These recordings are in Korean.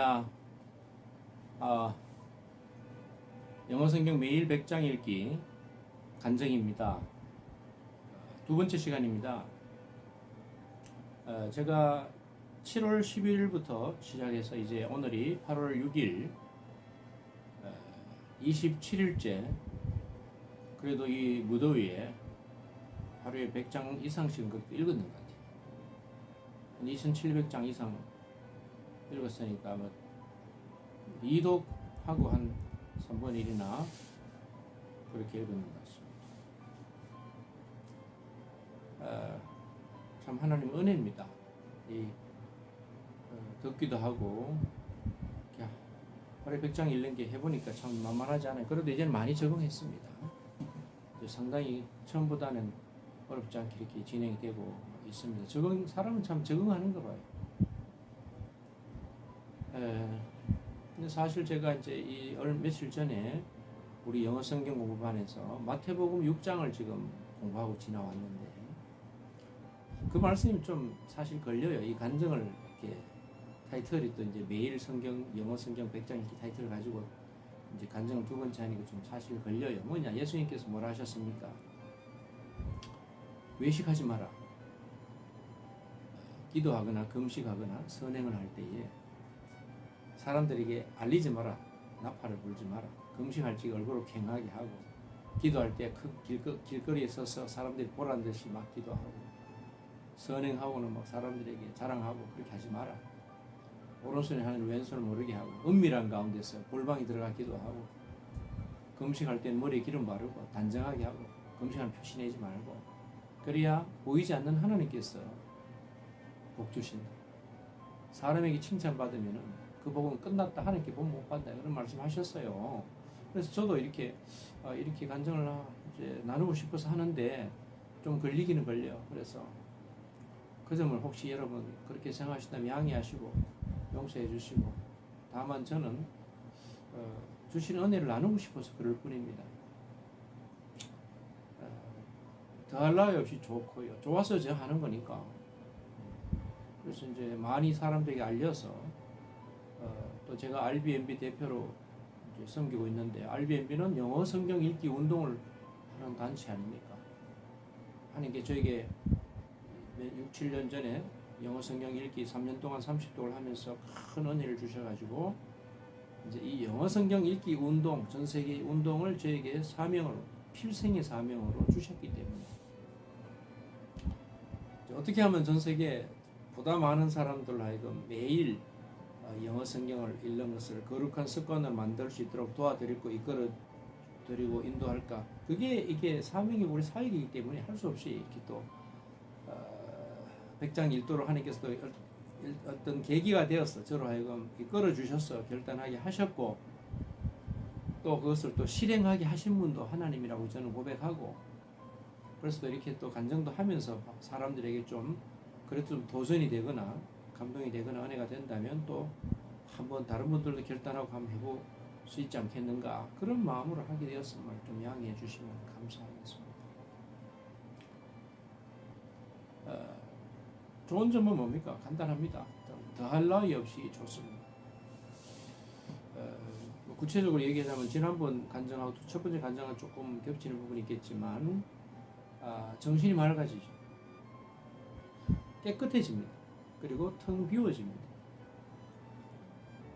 할렐루야. 아, 영어 성경 매일 100장 읽기 간증입니다. 두 번째 시간입니다. 제가 7월 11일부터 시작해서 이제 오늘이 8월 6일 27일째. 그래도 이 무더위에 하루에 100장 이상씩은 그렇게 읽었는 것 같아요. 2700장 이상 읽었으니까 뭐 이독하고 한 3분의 1이나 그렇게 읽은 것 같습니다. 참 하나님 은혜입니다. 듣기도 하고 하루에 100장 읽는 게 해보니까 참 만만하지 않아요. 그래도 이제는 많이 적응했습니다. 상당히 처음보다는 어렵지 않게 이렇게 진행이 되고 있습니다. 사람은 참 적응하는 거 봐요. 근데 사실 제가 이제 며칠 전에 우리 영어 성경 공부반에서 마태복음 6장을 지금 공부하고 지나왔는데 그 말씀이 좀 사실 걸려요. 이 간증을 이렇게 타이틀이 또 이제 매일 영어 성경 100장 이렇게 타이틀을 가지고 이제 간증을 두 번째 하니까 좀 사실 걸려요. 뭐냐? 예수님께서 뭐라 하셨습니까? 외식하지 마라. 기도하거나 금식하거나 선행을 할 때에 사람들에게 알리지 마라. 나팔을 불지 마라. 금식할 때 얼굴을 괭하게 하고 기도할 때 길거리에 서서 사람들이 보란 듯이 막 기도하고 선행하고는 막 사람들에게 자랑하고 그렇게 하지 마라. 오른손이 하늘 왼손을 모르게 하고 은밀한 가운데서 골방에 들어가 기도하고 금식할 때는 머리에 기름 바르고 단정하게 하고 금식하는 표시 내지 말고 그래야 보이지 않는 하나님께서 복 주신다. 사람에게 칭찬받으면 그 복은 끝났다. 하나님께 복 못 받는다. 그런 말씀 하셨어요. 그래서 저도 이렇게 간증을 이제 나누고 싶어서 하는데 좀 걸리기는 걸려요. 그래서 그 점을 혹시 여러분 그렇게 생각하신다면 양해하시고 용서해 주시고 다만 저는 주신 은혜를 나누고 싶어서 그럴 뿐입니다. 더할 나위 없이 좋고요. 좋아서 제가 하는 거니까. 그래서 이제 많이 사람들에게 알려서 또 제가 RBNB 대표로 이제 섬기고 있는데 RBNB는 영어 성경 읽기 운동을 하는 단체 아닙니까? 하나님께 저에게 6, 7년 전에 영어 성경 읽기 3년 동안 30독을 하면서 큰 은혜를 주셔가지고 이제 이 영어 성경 읽기 운동, 전 세계 운동을 저에게 사명으로, 필생의 사명으로 주셨기 때문에 어떻게 하면 전 세계 보다 많은 사람들로 하여금 매일 영어 성경을 읽는 것을 거룩한 습관을 만들 수 있도록 도와드리고 이끌어 드리고 인도할까? 이게 사명이고 우리 사역이기 때문에 할 수 없이 이렇게 또 백장 일도로 하나님께서 또 어떤 계기가 되었어. 저로 하여금 이끌어 주셔서 결단하게 하셨고 또 그것을 또 실행하게 하신 분도 하나님이라고 저는 고백하고 그래서 또 이렇게 또 간증도 하면서 사람들에게 좀 그래도 좀 도전이 되거나 감동이 되거나 은혜가 된다면 또 한번 다른 분들도 결단하고 한번 해볼 수 있지 않겠는가 그런 마음으로 하게 되었음을 좀 양해해 주시면 감사하겠습니다. 좋은 점은 뭡니까? 간단합니다. 더할 나위 없이 좋습니다. 구체적으로 얘기하자면 지난번 간증하고 첫 번째 간증은 조금 겹치는 부분이 있겠지만 정신이 맑아지죠. 깨끗해집니다. 그리고 텅 비워집니다.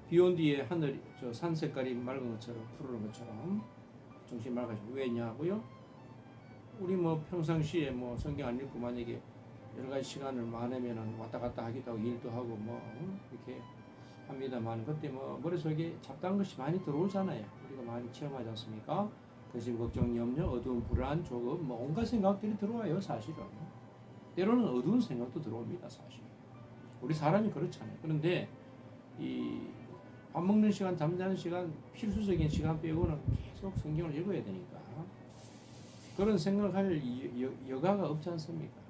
비 온 뒤에 하늘, 산 색깔이 맑은 것처럼 푸르른 것처럼 정신이 맑아지고 왜냐고요? 우리 평상시에 성경 안 읽고 만약에 여러 가지 시간을 많으면 왔다 갔다 하기도 하고 일도 하고 이렇게 합니다만 그때 머릿속에 잡다한 것이 많이 들어오잖아요. 우리가 많이 체험하지 않습니까? 근심, 걱정, 염려, 어두운 불안, 조급 온갖 생각들이 들어와요. 사실은 때로는 어두운 생각도 들어옵니다. 사실 우리 사람이 그렇잖아요. 그런데 밥 먹는 시간, 잠자는 시간, 필수적인 시간 빼고는 계속 성경을 읽어야 되니까 그런 생각할 여가가 없지 않습니까?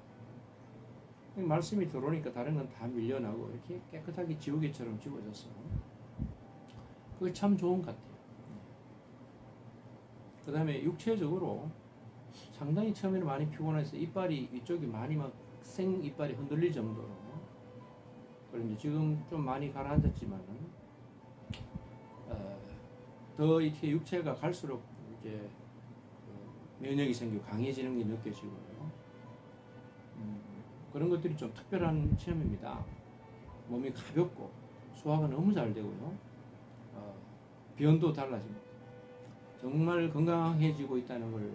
말씀이 들어오니까 다른 건 다 밀려나고 이렇게 깨끗하게 지우개처럼 지워져서 그게 참 좋은 것 같아요. 그 다음에 육체적으로 상당히 처음에는 많이 피곤해서 이빨이 이쪽이 많이 생이빨이 흔들릴 정도로 그런데 지금 좀 많이 가라앉았지만은 더 이렇게 육체가 갈수록 이제 면역이 생기고 강해지는 게 느껴지고요. 그런 것들이 좀 특별한 체험입니다. 몸이 가볍고 소화가 너무 잘 되고요. 변도 달라집니다. 정말 건강해지고 있다는 걸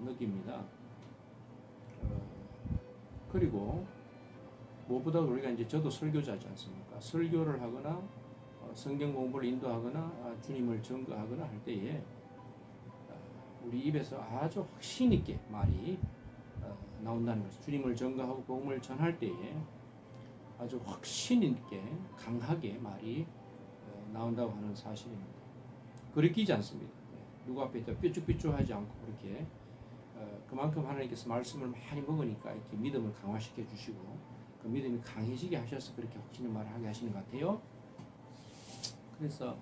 느낍니다. 그리고 무엇보다 우리가 이제 저도 설교자지 않습니까? 설교를 하거나 성경 공부를 인도하거나 주님을 증거하거나 할 때에 우리 입에서 아주 확신 있게 말이 나온다는 것을, 주님을 증거하고 복음을 전할 때에 아주 확신 있게 강하게 말이 나온다고 하는 사실입니다. 거리끼지 않습니다. 누구 앞에 삐죽삐죽하지 않고 그렇게 그만큼 하나님께서 말씀을 많이 먹으니까 이렇게 믿음을 강화시켜 주시고 그 믿음이 강해지게 하셔서 그렇게 확신의 말을 하게 하시는 것 같아요. 그래서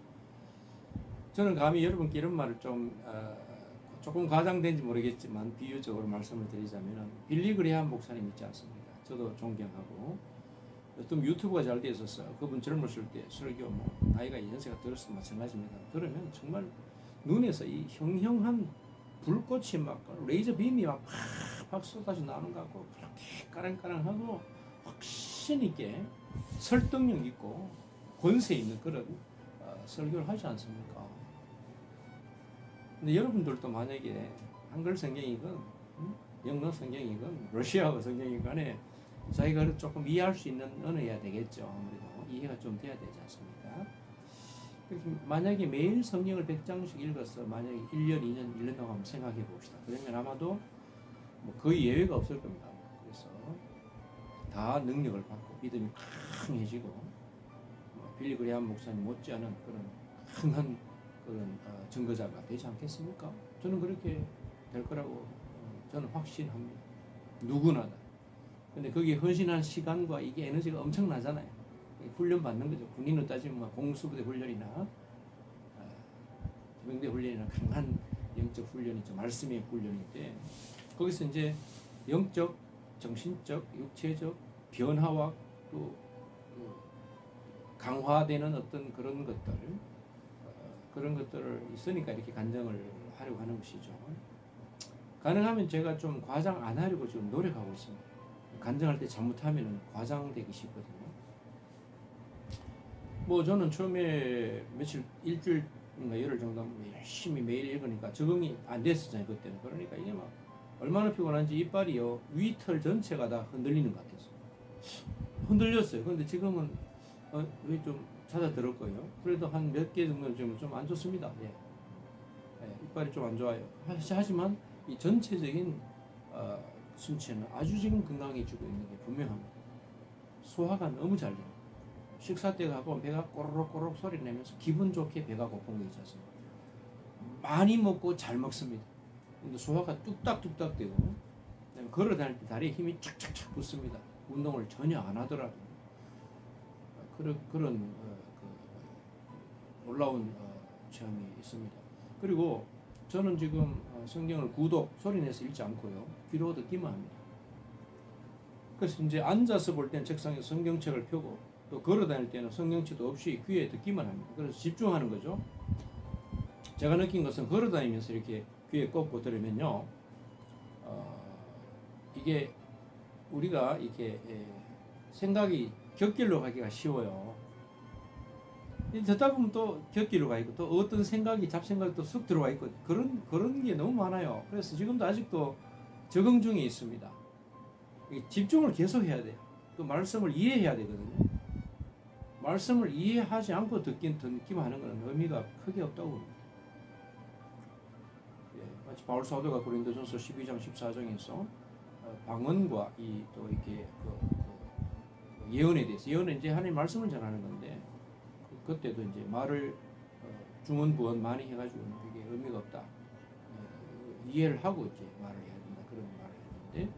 저는 감히 여러분께 이런 말을 조금 과장된지 모르겠지만 비유적으로 말씀을 드리자면 빌리 그레이엄 목사님 있지 않습니까? 저도 존경하고 어떤 유튜브가 잘 돼 있었어요. 그분 젊었을 때 설교 나이가 연세가 들었을 때 마찬가지입니다. 들으면 정말 눈에서 이 형형한 불꽃이 막 레이저 빔이 막 팍팍 쏟아져 나오는 것 같고 그렇게 까랑까랑하고 확신 있게 설득력 있고 권세 있는 그런 설교를 하지 않습니까? 근데 여러분들도 만약에 한글 성경이건 영어 성경이건 러시아어 성경이건 간에 자기가 조금 이해할 수 있는 언어여야 되겠죠. 아무래도 이해가 좀 돼야 되지 않습니까? 만약에 매일 성경을 100장씩 읽어서 만약에 1년, 2년, 1년 동안 생각해 봅시다. 그러면 아마도 거의 예외가 없을 겁니다. 그래서 다 능력을 받고 믿음이 강해지고 빌리 그레이엄 목사님 못지않은 그런 강한 그런 증거자가 되지 않겠습니까? 저는 그렇게 될 거라고 저는 확신합니다. 누구나 다. 근데 거기에 헌신한 시간과 이게 에너지가 엄청나잖아요. 훈련 받는 거죠. 군인으로 따지면 공수부대 훈련이나 해병대 훈련이나 강한 영적 훈련이죠. 말씀의 훈련인데 거기서 이제 영적, 정신적, 육체적 변화와 또 강화되는 어떤 그런 것들을 있으니까 이렇게 간증을 하려고 하는 것이죠. 가능하면 제가 좀 과장 안 하려고 지금 노력하고 있습니다. 간증할 때 잘못하면 과장되기 쉽거든요. 저는 처음에 일주일인가 열흘 정도 열심히 매일 읽으니까 적응이 안 됐었잖아요, 그때는. 그러니까 이게 막 얼마나 피곤한지 이빨이요, 위털 전체가 다 흔들리는 것 같았어요. 흔들렸어요. 근데 지금은 왜 좀 찾아들을 거예요. 그래도 한 몇 개 정도는 좀 안 좋습니다. 이빨이 좀 안 좋아요. 하지만 이 전체적인 신체는 아주 지금 건강해지고 있는 게 분명합니다. 소화가 너무 잘 돼요. 식사 때 가고 배가 꼬르륵꼬르륵 소리 내면서 기분 좋게 배가 고픈 게 있지 않습니까? 많이 먹고 잘 먹습니다. 근데 소화가 뚝딱뚝딱 되고 걸어 다닐 때 다리에 힘이 착착착 붙습니다. 운동을 전혀 안 하더라도 그런 놀라운 체험이 있습니다. 그리고 저는 지금 성경을 구독 소리내서 읽지 않고요, 귀로 듣기만 합니다. 그래서 이제 앉아서 볼 때는 책상에 성경책을 펴고 또 걸어 다닐 때는 성경책도 없이 귀에 듣기만 합니다. 그래서 집중하는 거죠. 제가 느낀 것은 걸어 다니면서 이렇게 귀에 꽂고 들으면요, 이게 우리가 이렇게 생각이 곁길로 가기가 쉬워요. 듣다 보면 또 곁길로 가 있고 또 어떤 생각이 잡생각이 또 쑥 들어와 있고 그런 게 너무 많아요. 그래서 지금도 아직도 적응 중에 있습니다. 집중을 계속 해야 돼요. 또 말씀을 이해해야 되거든요. 말씀을 이해하지 않고 듣기만 하는 것은 의미가 크게 없다고 봅니다. 마치 바울 사도가 고린도전서 12장 14장에서 방언과 또 이렇게 예언에 대해서, 예언은 이제 하나님 말씀을 전하는 건데 그때도 이제 말을 중언부언 많이 해가지고 이게 의미가 없다, 이해를 하고 이제 말을 해야 된다, 그런 말을 했는데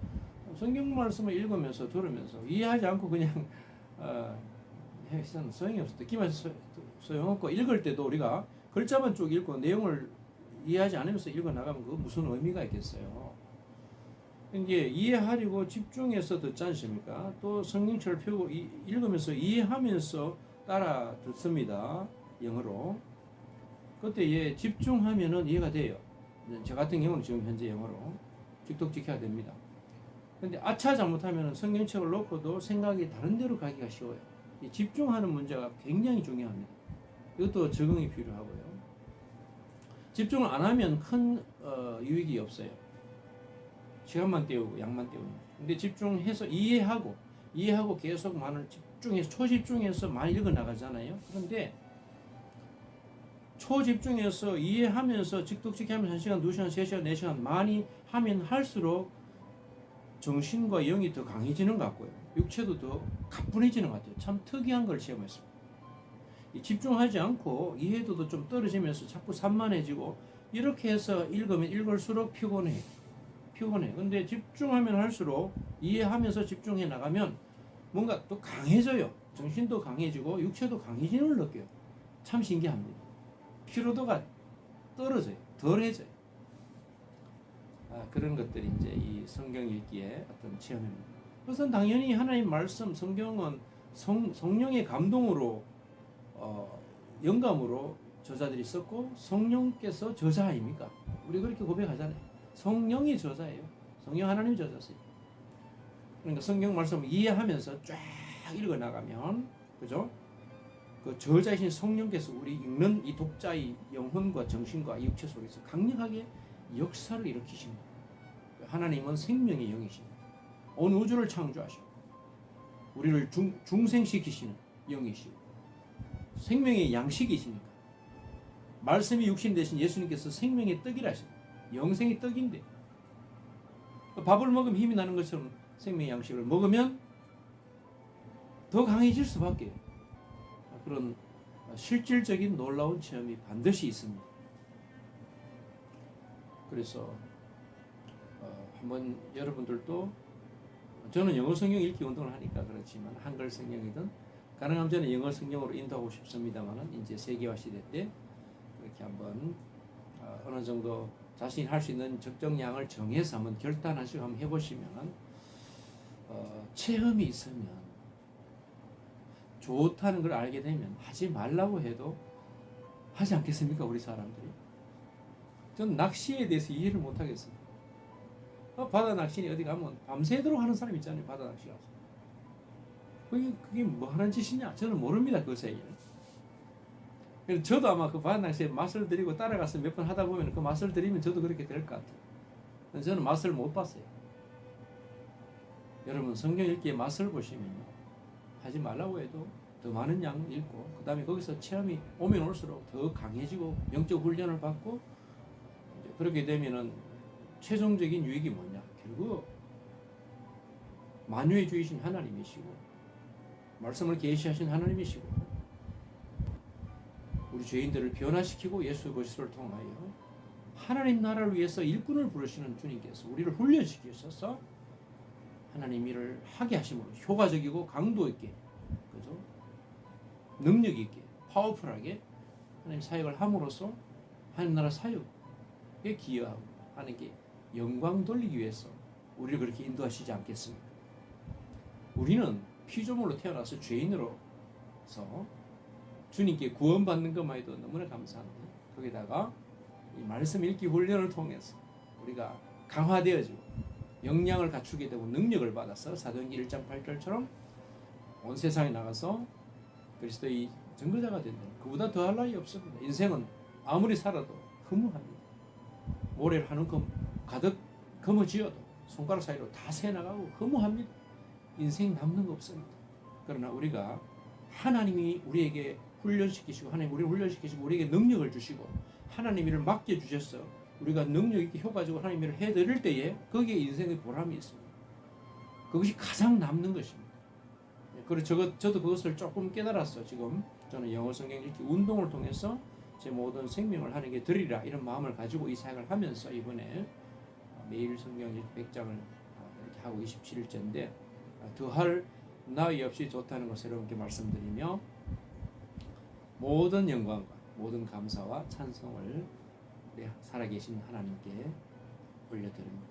성경 말씀을 읽으면서 들으면서 이해하지 않고 그냥 해서는 소용이 없어. 듣기만 소용없고 읽을 때도 우리가 글자만 쭉 읽고 내용을 이해하지 않으면서 읽어 나가면 그 무슨 의미가 있겠어요. 이게 이해하려고 집중해서 듣지 않습니까? 또 성경책을 펴고 읽으면서 이해하면서 따라 듣습니다, 영어로. 그때 집중하면은 이해가 돼요. 저 같은 경우는 지금 현재 영어로 직독직해야 됩니다. 근데 아차 잘못하면 성경책을 놓고도 생각이 다른 데로 가기가 쉬워요. 이 집중하는 문제가 굉장히 중요합니다. 이것도 적응이 필요하고요. 집중을 안 하면 큰 유익이 없어요. 시간만 때우고 양만 때우는 거죠. 근데 집중해서 이해하고 계속 많은 집중해서 초집중해서 많이 읽어 나가잖아요. 그런데 초집중해서 이해하면서 직독직해 하면서 1시간, 2시간, 3시간, 4시간 많이 하면 할수록 정신과 영이 더 강해지는 것 같고요. 육체도 더 가뿐해지는 것 같아요. 참 특이한 걸 체험했습니다. 집중하지 않고 이해도도 좀 떨어지면서 자꾸 산만해지고 이렇게 해서 읽으면 읽을수록 피곤해. 근데 집중하면 할수록 이해하면서 집중해 나가면 뭔가 또 강해져요. 정신도 강해지고 육체도 강해지는 걸 느껴요. 참 신기합니다. 피로도가 떨어져요. 덜해져요. 그런 것들이 이제 이 성경 읽기의 어떤 체험입니다. 그것은 당연히 하나님 말씀, 성경은 성령의 감동으로 영감으로 저자들이 썼고 성령께서 저자 아닙니까? 우리 그렇게 고백하잖아요. 성령이 저자예요. 성령 하나님이 저자세요. 그러니까 성경 말씀을 이해하면서 쫙 읽어 나가면 그죠? 그 저자이신 성령께서 우리 읽는 이 독자의 영혼과 정신과 육체 속에서 강력하게 역사를 일으키십니다. 하나님은 생명의 영이십니다. 온 우주를 창조하시고 우리를 중생시키시는 영이시고 생명의 양식이시니까 말씀이 육신 되신 예수님께서 생명의 떡이라 하십니다. 영생의 떡인데 밥을 먹으면 힘이 나는 것처럼 생명의 양식을 먹으면 더 강해질 수밖에 그런 실질적인 놀라운 체험이 반드시 있습니다. 그래서 한번 여러분들도 저는 영어 성경 읽기 운동을 하니까 그렇지만 한글 성경이든 가능하면 저는 영어 성경으로 인도하고 싶습니다만은 이제 세계화 시대 때 그렇게 한번 어느 정도 자신이 할 수 있는 적정량을 정해서 한번 결단하시고 한번 해보시면 체험이 있으면 좋다는 걸 알게 되면 하지 말라고 해도 하지 않겠습니까? 우리 사람들이. 전 낚시에 대해서 이해를 못하겠습니다. 바다 낚시니 어디 가면 밤새도록 하는 사람 있잖아요. 바다 낚시 가서. 그게 뭐 하는 짓이냐? 저는 모릅니다. 그것에. 그래서 저도 아마 그 바다 낚시에 맛을 들이고 따라가서 몇 번 하다 보면 그 맛을 들이면 저도 그렇게 될 것 같아요. 저는 맛을 못 봤어요. 여러분 성경 읽기에 맛을 보시면요. 하지 말라고 해도 더 많은 양 읽고 그 다음에 거기서 체험이 오면 올수록 더 강해지고 영적 훈련을 받고 이제 그렇게 되면은 최종적인 유익이 뭐냐? 결국 만유의 주이신 하나님이시고 말씀을 계시하신 하나님이시고 우리 죄인들을 변화시키고 예수 그리스도를 통하여 하나님 나라를 위해서 일꾼을 부르시는 주님께서 우리를 훈련시키셔서 하나님 일을 하게 하심으로 효과적이고 강도 있게 그죠? 능력 있게 파워풀하게 하나님 사역을 함으로써 하나님 나라 사역에 기여하고 하나님께 영광 돌리기 위해서 우리를 그렇게 인도하시지 않겠습니까? 우리는 피조물로 태어나서 죄인으로서 주님께 구원받는 것만 해도 너무나 감사한데 거기다가 이 말씀 읽기 훈련을 통해서 우리가 강화되어지고 역량을 갖추게 되고 능력을 받아서 사도행전 1장 8절처럼 온 세상에 나가서 그리스도의 증거자가 된다. 그보다 더할 나위 없습니다. 인생은 아무리 살아도 허무합니다. 모래를 한 움큼 가득 거머쥐어도 손가락 사이로 다 새나가고 허무합니다. 인생 남는 거 없습니다. 그러나 우리가 하나님이 우리에게 훈련시키시고 하나님 우리를 훈련시키시고 우리에게 능력을 주시고 하나님 일을 맡겨주셔서 우리가 능력 있게 효과적으로 하나님 일을 해드릴 때에 거기에 인생의 보람이 있습니다. 그것이 가장 남는 것입니다. 그리고 저도 그것을 조금 깨달았어요. 지금 저는 영어 성경 읽기 운동을 통해서 제 모든 생명을 하나님께 드리라 이런 마음을 가지고 이 사역을 하면서 이번에 매일 성경 100장을 이렇게 하고 27일째인데 더할 나위 없이 좋다는 것을 여러분께 말씀드리며 모든 영광과 모든 감사와 찬송을 우리 살아계신 하나님께 올려드립니다.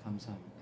감사합니다.